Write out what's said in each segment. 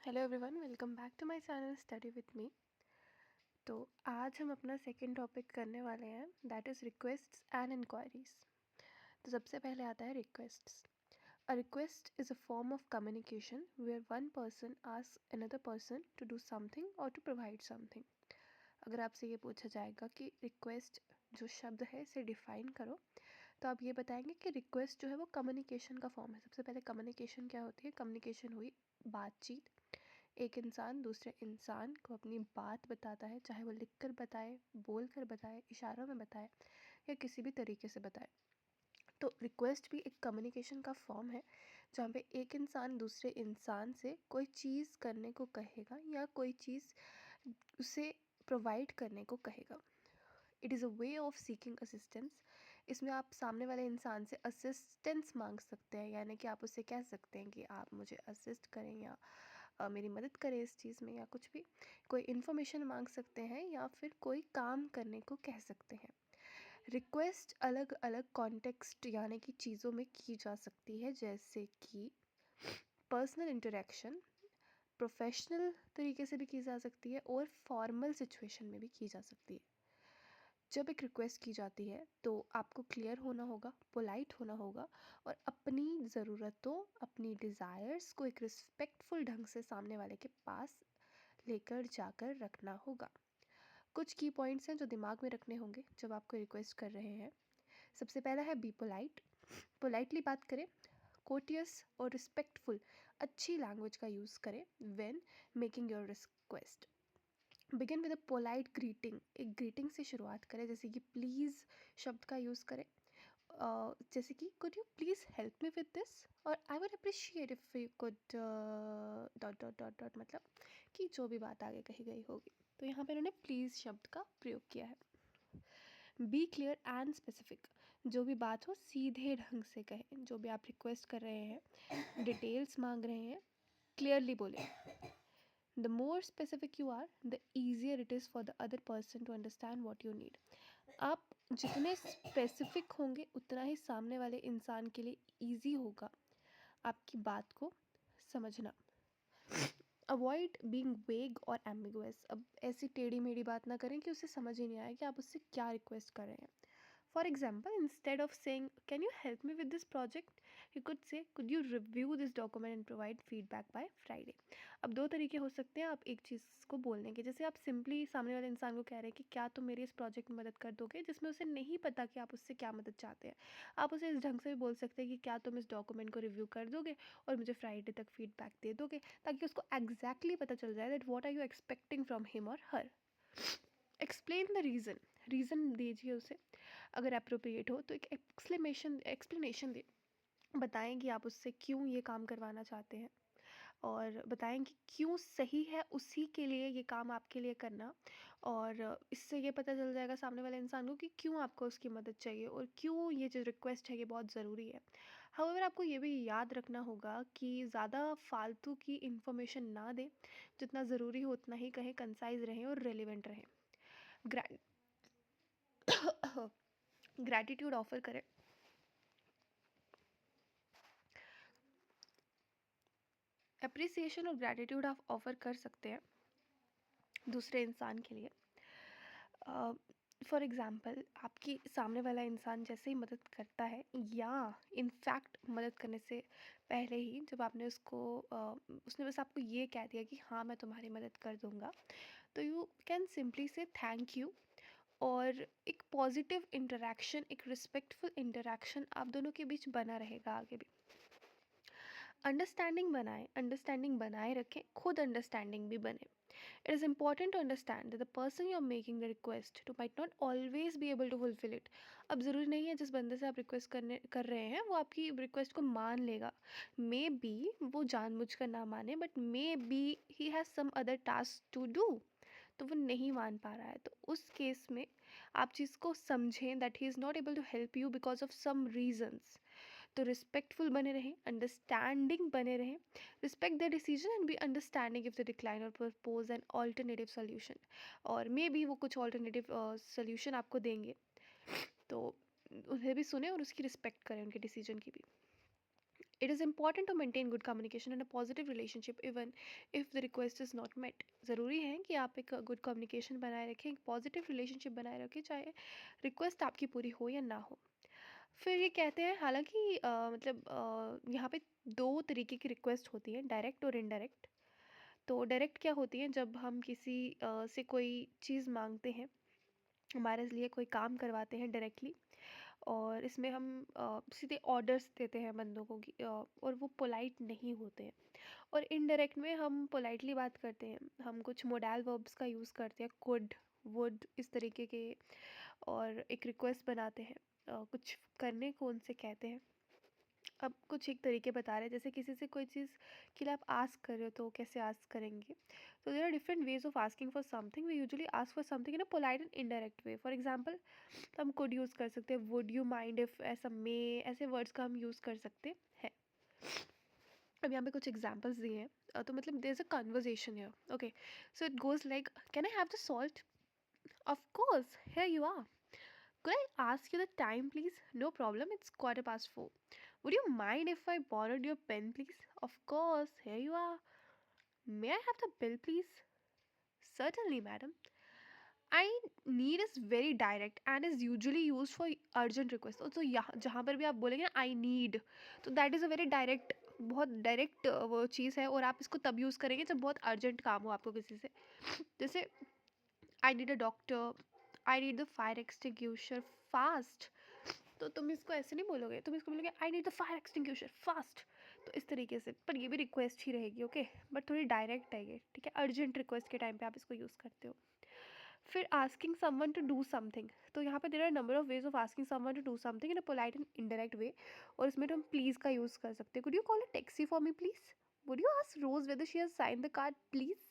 Hello everyone, welcome back to my channel study with me. तो आज हम अपना सेकंड टॉपिक करने वाले हैं, that is requests and inquiries. तो सबसे पहले आता है requests. A request is a form of communication where one person asks another person to do something और टू प्रोवाइड समथिंग। अगर आपसे ये पूछा जाएगा कि रिक्वेस्ट जो शब्द है इसे डिफाइन करो, तो आप ये बताएंगे कि रिक्वेस्ट जो है वो कम्युनिकेशन का फॉर्म है। सबसे पहले कम्युनिकेशन क्या होती है? कम्युनिकेशन हुई बातचीत। एक इंसान दूसरे इंसान को अपनी बात बताता है, चाहे वो लिख कर बताए, बोल कर बताए, इशारों में बताए या किसी भी तरीके से बताए। तो रिक्वेस्ट भी एक कम्युनिकेशन का फॉर्म है, जहाँ पे एक इंसान दूसरे इंसान से कोई चीज़ करने को कहेगा या कोई चीज़ उसे प्रोवाइड करने को कहेगा। It is a way of seeking assistance. इसमें आप सामने वाले इंसान से असिस्टेंस मांग सकते हैं, यानी कि आप उससे कह सकते हैं कि आप मुझे असिस्ट करें या मेरी मदद करें इस चीज़ में, या कुछ भी कोई इन्फॉर्मेशन मांग सकते हैं या फिर कोई काम करने को कह सकते हैं। रिक्वेस्ट अलग अलग कॉन्टेक्स्ट यानी कि चीज़ों में की जा सकती है, जैसे कि पर्सनल इंटरेक्शन, प्रोफेशनल तरीके से भी की जा सकती है और फॉर्मल सिचुएशन में भी की जा सकती है। जब एक रिक्वेस्ट की जाती है तो आपको क्लियर होना होगा, पोलाइट होना होगा और अपनी ज़रूरतों, अपनी डिज़ायर्स को एक रिस्पेक्टफुल ढंग से सामने वाले के पास लेकर जाकर रखना होगा। कुछ की पॉइंट्स हैं जो दिमाग में रखने होंगे जब आपको रिक्वेस्ट कर रहे हैं। सबसे पहला है बी पोलाइट। पोलाइटली बात करें, कोटियस और रिस्पेक्टफुल अच्छी लैंग्वेज का यूज़ करें when making your request. Begin with a polite greeting. एक ग्रीटिंग से शुरुआत करें, जैसे कि प्लीज़ शब्द का यूज़ करें। जैसे कि could you please help me with this, और I would appreciate if you could dot dot dot dot, मतलब कि जो भी बात आगे कही गई होगी। तो यहाँ पे उन्होंने प्लीज़ शब्द का प्रयोग किया है। Be clear and specific. जो भी बात हो सीधे ढंग से कहें। जो भी आप रिक्वेस्ट कर रहे हैं, डिटेल्स मांग रहे हैं, क्लियरली बोलें। The more specific you are, the easier it is for the other person to understand what you need. आप जितने स्पेसिफिक होंगे उतना ही सामने वाले इंसान के लिए ईजी होगा आपकी बात को समझना। अवॉइड बीइंग वेग और एम्बिगुअस। अब ऐसी टेढ़ी मेढ़ी बात ना करें कि उसे समझ ही नहीं आए कि आप उससे क्या रिक्वेस्ट कर रहे हैं। For example, instead of saying, "Can you help me with this project?" you could say, "Could you review this document and provide feedback by Friday?" अब दो तरीके हो सकते हैं आप एक चीज़ को बोलने के। जैसे आप सिंपली सामने वाले इंसान को कह रहे हैं कि क्या तुम मेरी इस प्रोजेक्ट में मदद कर दोगे, जिसमें उसे नहीं पता कि आप उससे क्या मदद चाहते हैं। आप उसे इस ढंग से भी बोल सकते हैं कि क्या तुम इस डॉक्यूमेंट को रिव्यू कर दोगे और मुझे फ्राइडे तक फीडबैक दे दोगे, ताकि उसको एग्जैक्टली पता चल जाए that what are you expecting from him और her. Explain the reason. Reason दीजिए उसे, अगर अप्रोप्रिएट हो तो एक एक्सप्लेनेशन दे। बताएं कि आप उससे क्यों ये काम करवाना चाहते हैं, और बताएं कि क्यों सही है उसी के लिए ये काम आपके लिए करना। और इससे ये पता चल जाएगा सामने वाले इंसान को कि क्यों आपको उसकी मदद चाहिए और क्यों ये जो रिक्वेस्ट है ये बहुत ज़रूरी है। हाउएवर आपको ये भी याद रखना होगा कि ज़्यादा फालतू की इन्फॉर्मेशन ना दें, जितना ज़रूरी हो उतना ही कहें, कंसाइज रहें और रेलिवेंट रहें। ग्रैटिट्यूड ऑफर करें। अप्रिसिएशन और ग्रैटिट्यूड आप ऑफर कर सकते हैं दूसरे इंसान के लिए। फॉर एग्ज़ाम्पल, आपकी सामने वाला इंसान जैसे ही मदद करता है, या इनफैक्ट मदद करने से पहले ही जब आपने उसने बस आपको ये कह दिया कि हाँ मैं तुम्हारी मदद कर दूँगा, तो यू कैन सिंपली से थैंक यू। और एक पॉजिटिव इंटरेक्शन, एक रिस्पेक्टफुल इंटरेक्शन आप दोनों के बीच बना रहेगा आगे भी। अंडरस्टैंडिंग बनाए रखें, खुद अंडरस्टैंडिंग भी बने। It is important to understand that the person you are making the request to might not always be able to fulfill it. अब ज़रूरी नहीं है जिस बंदे से आप रिक्वेस्ट कर रहे हैं वो आपकी रिक्वेस्ट को मान लेगा। मे बी वो जानबूझकर ना माने, but maybe he has some other task to do, तो वो नहीं मान पा रहा है। तो उस केस में आप चीज़ को समझें that he is not able to help you because of some reasons. तो रिस्पेक्टफुल बने रहें, अंडरस्टैंडिंग बने रहें, respect the decision and be understanding if the decline और प्रपोज एन ऑल्टरनेटिव सोल्यूशन। और मे बी वो कुछ ऑल्टरनेटिव सोल्यूशन आपको देंगे, तो उन्हें भी सुने और उसकी रिस्पेक्ट करें, उनके डिसीजन की भी। It is important to maintain good communication and a positive relationship even if the request is not met. ज़रूरी है कि आप एक गुड कम्युनिकेशन बनाए रखें, एक पॉजिटिव रिलेशनशिप बनाए रखें, चाहे रिक्वेस्ट आपकी पूरी हो या ना हो। फिर ये कहते हैं, हालांकि मतलब यहाँ पे दो तरीके की रिक्वेस्ट होती हैं, डायरेक्ट और इनडायरेक्ट। तो डायरेक्ट क्या होती हैं, जब हम किसी से कोई चीज़ मांगते हैं, हमारे लिए कोई काम करवाते हैं डायरेक्टली, और इसमें हम सीधे ऑर्डर्स देते हैं बंदों को और वो पोलाइट नहीं होते हैं। और इनडायरेक्ट में हम पोलाइटली बात करते हैं, हम कुछ मोडाल वर्ब्स का यूज़ करते हैं, कुड, वुड, इस तरीके के, और एक रिक्वेस्ट बनाते हैं। कुछ करने को उनसे कहते हैं। अब कुछ एक तरीके बता रहे हैं, जैसे किसी से कोई चीज़ के लिए आप आस्क कर रहे हो, तो कैसे आस्क करेंगे। तो there are different ways of asking for something. We usually ask for something in a polite and indirect way. For example, तो हम कुड यूज़ कर सकते हैं, वुड यू माइंड इफ़, ऐसा मे, ऐसे वर्ड्स का हम यूज़ कर सकते हैं। अब यहाँ पे कुछ एग्जांपल्स दिए हैं। तो मतलब there is a conversation here. Okay, so it goes like, can I have the salt? Of course, here you are. Could I ask you the time, please? No problem, it's 4:15. Would you mind if I borrowed your pen, please? Of course, here you are. May I have the bill, please? Certainly, madam. I need is very direct and is usually used for urgent request. तो यहाँ जहाँ पर भी आप बोलेंगे ना I need, तो that is a very direct, बहुत डायरेक्ट वो चीज़ है, और आप इसको तब यूज़ करेंगे जब बहुत अर्जेंट काम हो आपको किसी से। जैसे I need a doctor, I need the fire extinguisher fast। तो तुम इसको ऐसे नहीं बोलोगे, तुम इसको बोलोगे I need the fire extinguisher fast. तो इस तरीके से, पर ये भी रिक्वेस्ट ही रहेगी, ओके, बट थोड़ी डायरेक्ट है ये, ठीक है। अर्जेंट रिक्वेस्ट के टाइम पे आप इसको यूज़ करते हो। फिर asking someone to do something, तो यहाँ पे there are number of ways of asking someone to do something in a polite and indirect way. और इसमें तो हम प्लीज़ का यूज़ कर सकते हैं। Could you call a taxi for me please? Would you ask Rose whether she has sign the card please?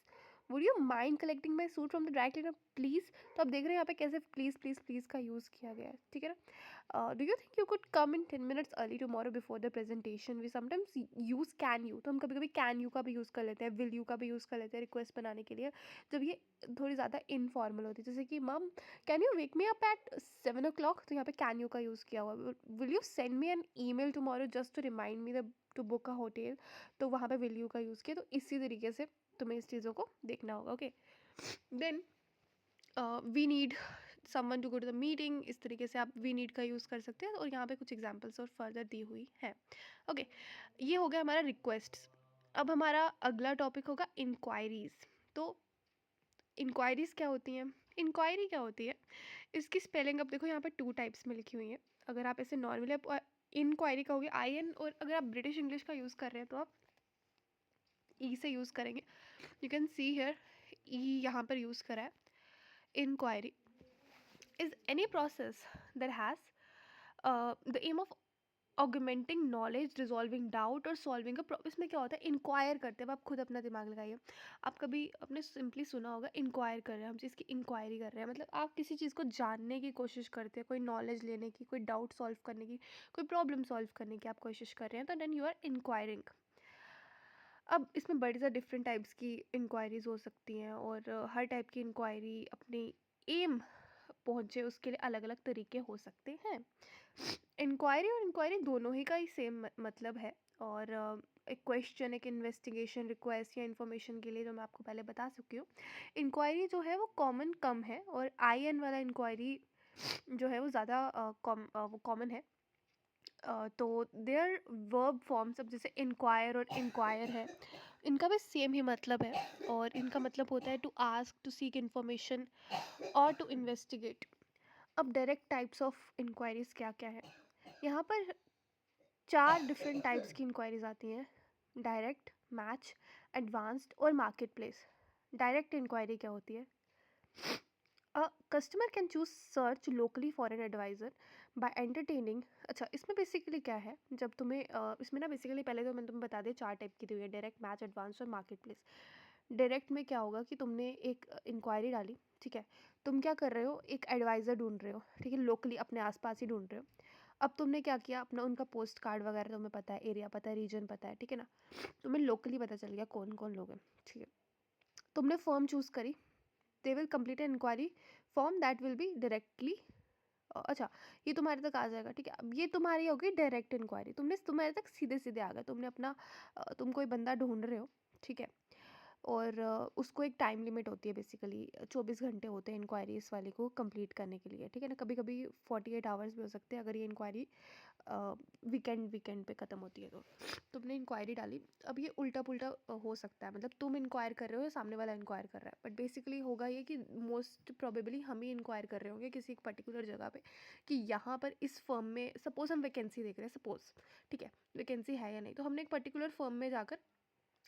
Would you mind collecting my suit from the dry cleaner please? तो आप देख रहे हैं यहाँ पे कैसे प्लीज़ प्लीज़ प्लीज़ का use किया गया है, ठीक है ना। Do you think you could come in 10 minutes early tomorrow before the presentation? We sometimes use can you, तो हम कभी कभी कैन यू का भी यूज़ कर लेते हैं, विल यू का भी यूज़ कर लेते हैं रिक्वेस्ट बनाने के लिए, जब ये थोड़ी ज़्यादा इनफॉर्मल होती है। जैसे कि मम, can you wake me up at 7 o'clock? तो यहाँ पे कैन यू का यूज़ किया हुआ। Will you send me an email tomorrow just to remind me the to book a hotel? तो वहाँ पे विल यू का यूज़ किया। तो इसी तरीके से तुम्हें इस चीज़ों को देखना होगा, okay. Then we need someone to go to the meeting, इस तरीके से आप वी नीड का यूज़ कर सकते हैं। और यहाँ पे कुछ एग्जांपल्स और फर्दर दी हुई है, ओके। ये हो गया हमारा रिक्वेस्ट्स। अब हमारा अगला टॉपिक होगा इंक्वायरीज। तो इंक्वायरीज क्या होती हैं, इंक्वायरी क्या होती है, इसकी स्पेलिंग अब देखो यहाँ पे 2 टाइप्स में लिखी हुई है। अगर आप ऐसे नॉर्मली आप इंक्वायरी का होगी IN, और अगर आप ब्रिटिश इंग्लिश का यूज़ कर रहे हैं तो आप ई से यूज़ करेंगे। You can see here, E यहाँ पर यूज़ करा है। Inquiry is any process that has the aim of augmenting knowledge, resolving doubt और solving a problem। इसमें क्या होता है, इंक्वायर करते हैं। अब आप खुद अपना दिमाग लगाइए। आप कभी अपने सिंपली सुना होगा इंक्वायर कर रहे हैं, हम चीज़ की इंक्वायरी कर रहे हैं, मतलब आप किसी चीज़ को जानने की कोशिश करते हैं, कोई नॉलेज लेने की, कोई डाउट सॉल्व करने की, कोई प्रॉब्लम सॉल्व करने की आप कोशिश कर रहे हैं, तो देन यू आर इंक्वायरिंग। अब इसमें बड़ी सा डिफरेंट टाइप्स की इंक्वायरीज हो सकती हैं, और हर टाइप की इंक्वायरी अपनी एम पहुँचे उसके लिए अलग अलग तरीके हो सकते हैं। इंक्वायरी और इंक्वायरी दोनों ही का ही सेम मतलब है। और एक क्वेश्चन, एक इन्वेस्टिगेशन, रिक्वेस्ट या इन्फॉर्मेशन के लिए, जो मैं आपको पहले बता चुकी हूँ, इंक्वायरी जो है वो कॉमन कम है, और IN वाला इंक्वायरी जो है वो ज़्यादा वो कॉमन है। तो देयर वर्ब फॉर्म्स, अब जैसे इंक्वायर और इंक्वायर है, इनका भी सेम ही मतलब है, और इनका मतलब होता है to ask, to seek information और टू इन्वेस्टिगेट। अब डायरेक्ट टाइप्स ऑफ इंक्वायरीज क्या क्या है, यहाँ पर 4 डिफरेंट टाइप्स की इंक्वायरीज आती हैं। डायरेक्ट, मैच, एडवांस्ड और मार्केट प्लेस। डायरेक्ट इंक्वायरी क्या होती है, a customer can choose search locally for an adviser by entertaining. अच्छा, इसमें बेसिकली क्या है, जब तुम्हें इसमें ना बेसिकली पहले तो मैंने तुम्हें बता दिया 4 टाइप की दी हुई है, डायरेक्ट, मैच, एडवांस और मार्केट प्लेस। डायरेक्ट में क्या होगा कि तुमने एक इंक्वायरी डाली, ठीक है, तुम क्या कर रहे हो, एक एडवाइज़र ढूंढ रहे हो, ठीक है, लोकली अपने आसपास ही ढूंढ रहे हो। अब तुमने क्या किया, अपना उनका पोस्ट कार्ड वगैरह तुम्हें पता है, एरिया पता है, रीजन पता है, ठीक है ना, तुम्हें लोकली पता चल गया कौन कौन लोग हैं, ठीक है। तुमने फर्म चूज़ करी, they will complete an inquiry form that will be directly अच्छा ये तुम्हारे तक आ जाएगा, ठीक है। अब ये तुम्हारी हो गई डायरेक्ट इंक्वायरी, तुम्हारे तक सीधे सीधे आ गया। तुमने अपना तुम कोई बंदा ढूंढ रहे हो, ठीक है, और उसको एक टाइम लिमिट होती है, बेसिकली 24 घंटे होते हैं इंक्वायरीज वाली को कंप्लीट करने के लिए, ठीक है ना। कभी कभी 48 आवर्स भी हो सकते हैं अगर ये इंक्वायरी वीकेंड पे ख़त्म होती है। तो तुमने इंक्वायरी डाली, अब ये उल्टा पुल्टा हो सकता है, मतलब तुम इंक्वायर कर रहे हो या सामने वाला इंक्वायर कर रहा है, बट बेसिकली होगा ये कि मोस्ट प्रोबेबली हम ही इंक्वायर कर रहे होंगे किसी एक पर्टिकुलर जगह पे कि यहाँ पर इस फर्म में सपोज हम वैकेंसी देख रहे हैं, सपोज, ठीक है, वैकेंसी है या नहीं। तो हमने एक पर्टिकुलर फर्म में जाकर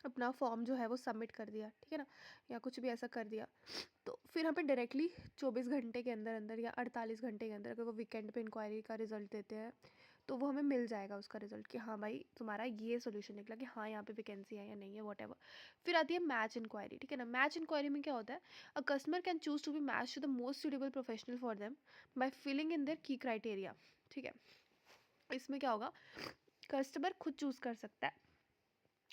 अपना फॉर्म जो है वो सबमिट कर दिया, ठीक है ना, या कुछ भी ऐसा कर दिया। तो फिर हमें डायरेक्टली 24 घंटे के अंदर अंदर या 48 घंटे के अंदर अगर वो वीकेंड पे इंक्वायरी का रिजल्ट देते हैं तो वो हमें मिल जाएगा उसका रिजल्ट कि हाँ भाई तुम्हारा ये सोल्यूशन निकला कि हाँ यहाँ पे वैकेंसी है या नहीं है, वॉट एवर। फिर आती है मैच इंक्वायरी, ठीक है ना। मैच इंक्वायरी में क्या होता है, a customer can choose to be match to the most suitable professional for them by filling in their key criteria, ठीक है। इसमें क्या होगा, कस्टमर खुद चूज़ कर सकता है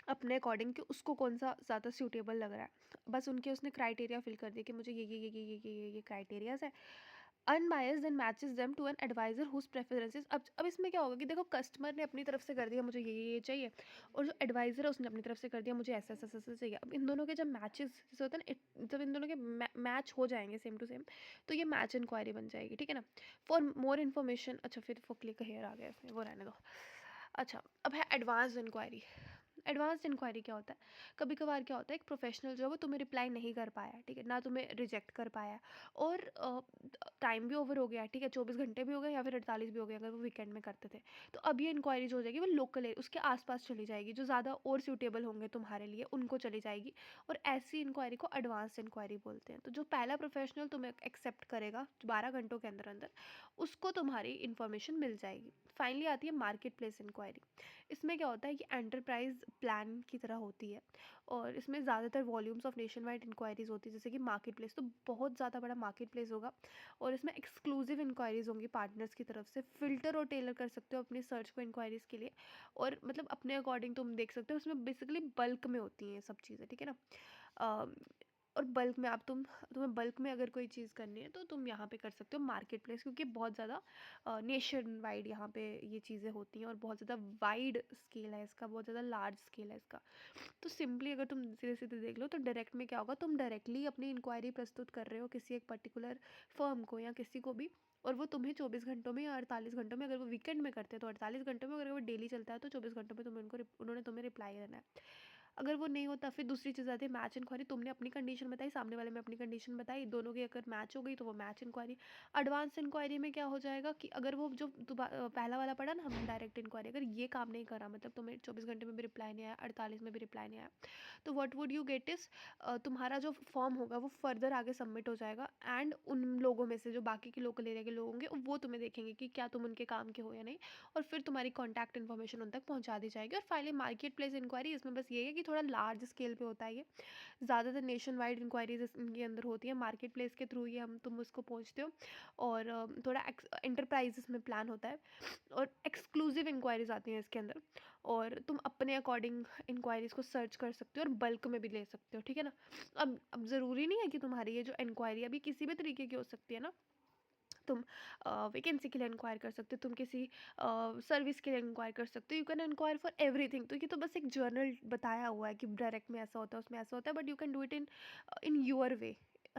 अपने अकॉर्डिंग कि उसको कौन सा ज़्यादा सूटेबल लग रहा है। बस उनके उसने क्राइटेरिया फिल कर दिया कि मुझे ये क्राइटेरियाज है। Unbiased and matches them to an adviser whose preferences. अब इसमें क्या होगा कि देखो कस्टमर ने अपनी तरफ से कर दिया मुझे ये चाहिए, और जो एडवाइज़र है उसने अपनी तरफ से कर दिया मुझे ऐसा ऐसा ऐसा ऐसा चाहिए। अब इन दोनों के जब मैचेस जैसे होता है ना, जब इन दोनों के मैच हो जाएंगे सेम टू सेम, तो ये मैच इंक्वायरी बन जाएगी, ठीक है ना। फॉर मोर इन्फॉर्मेशन, अच्छा फिर वो क्लिक हेयर आ गया इसमें, वो रहने दो। अच्छा अब है एडवांस इंक्वायरी। एडवांस्ड इंक्वायरी क्या होता है, कभी कभार क्या होता है एक प्रोफेशनल जो है वो तुम्हें रिप्लाई नहीं कर पाया है, ठीक है ना, तुम्हें रिजेक्ट कर पाया है, और टाइम भी ओवर हो गया है, ठीक है, 24 घंटे भी हो गए या फिर 48 भी हो गए अगर वो वीकेंड में करते थे। तो अब ये इंक्वायरी जो हो जाएगी वो लोकल है, उसके आसपास चली जाएगी, जो ज़्यादा और सूटेबल होंगे तुम्हारे लिए उनको चली जाएगी, और ऐसी इंक्वायरी को एडवांस इंक्वायरी बोलते हैं। तो जो पहला प्रोफेशनल तुम्हें एक्सेप्ट करेगा 12 घंटों के अंदर अंदर, उसको तुम्हारी इन्फॉर्मेशन मिल जाएगी। फाइनली आती है मार्केट प्लेस इंक्वायरी। इसमें क्या होता है कि एंटरप्राइज प्लान की तरह होती है, और इसमें ज़्यादातर volumes of nationwide inquiries होती है, जैसे कि मार्केट प्लेस तो बहुत ज़्यादा बड़ा मार्केट प्लेस होगा, और इसमें एक्सक्लूसिव इंक्वायरीज होंगी पार्टनर्स की तरफ से। फिल्टर और टेलर कर सकते हो अपनी सर्च को इंक्वायरीज के लिए, और मतलब अपने अकॉर्डिंग तुम देख सकते हो, उसमें बेसिकली बल्क में होती हैं सब चीज़ें, ठीक है ना। और बल्क में आप तुम्हें बल्क में अगर कोई चीज़ करनी है तो तुम यहाँ पे कर सकते हो मार्केट प्लेस, क्योंकि बहुत ज़्यादा नेशन वाइड यहाँ पे ये चीज़ें होती हैं, और बहुत ज़्यादा वाइड स्केल है इसका, बहुत ज़्यादा लार्ज स्केल है इसका। तो सिंपली अगर तुम सीधे सीधे देख लो तो डायरेक्ट में क्या होगा, तुम डायरेक्टली अपनी इंक्वायरी प्रस्तुत कर रहे हो किसी एक पर्टिकुलर फर्म को या किसी को भी, और वो तुम्हें 24 घंटों में या 48 घंटों में, अगर वो वीकेंड में करते हैं तो 48 घंटों में, अगर वो डेली चलता है तो 24 घंटों में तुम्हें उन्होंने तुम्हें रिप्लाई देना है। अगर वो नहीं होता फिर दूसरी चीज़ आती है मैच इंक्वायरी। तुमने अपनी कंडीशन बताई, सामने वाले में अपनी कंडीशन बताई, दोनों की अगर मैच हो गई तो वो मैच इंक्वायरी। एडवांस इंक्वायरी में क्या हो जाएगा कि अगर वो जो पहला वाला पढ़ा ना हम डायरेक्ट इंक्वायरी, अगर ये काम नहीं करा, मतलब तुम्हें 24 घंटे में भी रिप्लाई नहीं आया, 48 में भी रिप्लाई नहीं आया, तो what would you get is, तुम्हारा जो फॉर्म होगा वो फर्दर आगे सबमिट हो जाएगा, एंड उन लोगों में से जो बाकी के लोकल एरिया के लोग होंगे वो तुम्हें देखेंगे कि क्या तुम उनके काम के हो या नहीं, और फिर तुम्हारी कॉन्टैक्ट इन्फॉर्मेशन उन तक पहुंचा दी जाएगी। और फाइनली मार्केट प्लेस इंक्वायरी, इसमें बस ये है कि थोड़ा लार्ज स्केल पे होता है ये, ज़्यादातर नेशन वाइड इंक्वायरीज इनके अंदर होती है, मार्केट प्लेस के थ्रू ये हम तुम उसको पहुँचते हो, और थोड़ा एंटरप्राइजेस में प्लान होता है, और एक्सक्लूसिव इंक्वायरीज आती हैं इसके अंदर, और तुम अपने अकॉर्डिंग इंक्वायरीज को सर्च कर सकते हो और बल्क में भी ले सकते हो, ठीक है ना। अब ज़रूरी नहीं है कि तुम्हारी ये जो इंक्वायरी अभी किसी भी तरीके की हो सकती है ना, तुम वैकेंसी के लिए इंक्वायर कर सकते हो, तुम किसी सर्विस के लिए इंक्वायर कर सकते हो, you can inquire for everything. तो ये तो बस एक जर्नल बताया हुआ है कि डायरेक्ट में ऐसा होता है उसमें ऐसा होता है, but you can do it in your way,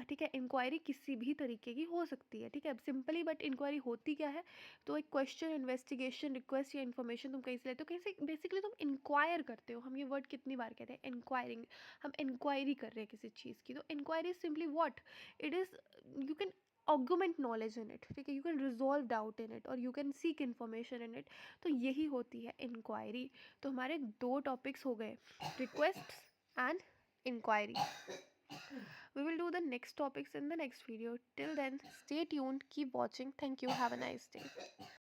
ठीक है। इंक्वायरी किसी भी तरीके की हो सकती है, ठीक है। अब सिंपली बट इंक्वायरी होती क्या है, तो एक क्वेश्चन, इन्वेस्टिगेशन, रिक्वेस्ट या इन्फॉर्मेशन तुम कहीं से लेते हो, कहीं से बेसिकली तुम इंक्वायर करते हो। हम ये वर्ड कितनी बार कहते हैं, इंक्वायरिंग, हम इंक्वायरी कर रहे हैं किसी चीज़ की। तो inquiry simply what it is, you can augment knowledge in it, ठीक है, you can resolve doubt in it, और you can seek information in it. तो यही होती है इंक्वायरी। तो हमारे दो टॉपिक्स हो गए, request and inquiry. We will do the next topics in the next video. Till then, stay tuned, keep watching. Thank you. Have a nice day.